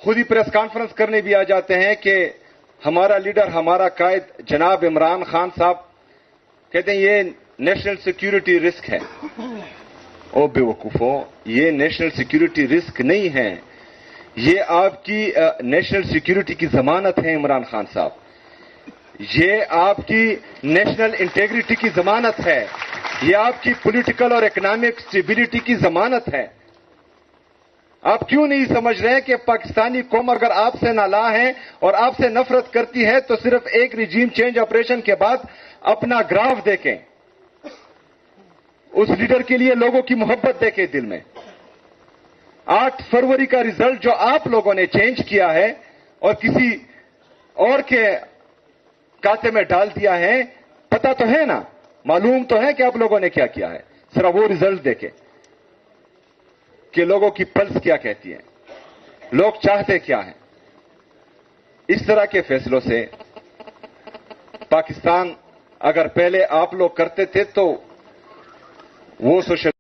خود ہی press conference کرنے بھی آ جاتے ہیں کہ ہمارا لیڈر ہمارا قائد جناب عمران خان صاحب کہتے ہیں یہ نیشنل سیکیورٹی رسک ہے. او بے وقوفو، یہ نیشنل سیکیورٹی رسک نہیں ہے، یہ آپ کی نیشنل سیکیورٹی کی ضمانت ہے عمران خان صاحب. یہ آپ کی نیشنل انٹیگریٹی کی ضمانت ہے، یہ آپ کی پولیٹیکل اور اکنامک اسٹیبلٹی کی ضمانت ہے. آپ کیوں نہیں سمجھ رہے کہ پاکستانی قوم اگر آپ سے نالاں ہے اور آپ سے نفرت کرتی ہے تو صرف ایک ریجیم چینج آپریشن کے بعد اپنا گراف دیکھیں، اس لیڈر کے لیے لوگوں کی محبت دیکھیں دل میں. 8 فروری کا رزلٹ جو آپ لوگوں نے چینج کیا ہے اور کسی اور کے کھاتے میں ڈال دیا ہے، پتا تو ہے نا، معلوم تو ہے کہ آپ لوگوں نے کیا کیا ہے. ذرا وہ رزلٹ دیکھیں کہ لوگوں کی پلس کیا کہتی ہے، لوگ چاہتے کیا ہیں. اس طرح کے فیصلوں سے پاکستان اگر پہلے آپ لوگ کرتے تھے تو وہ سوشل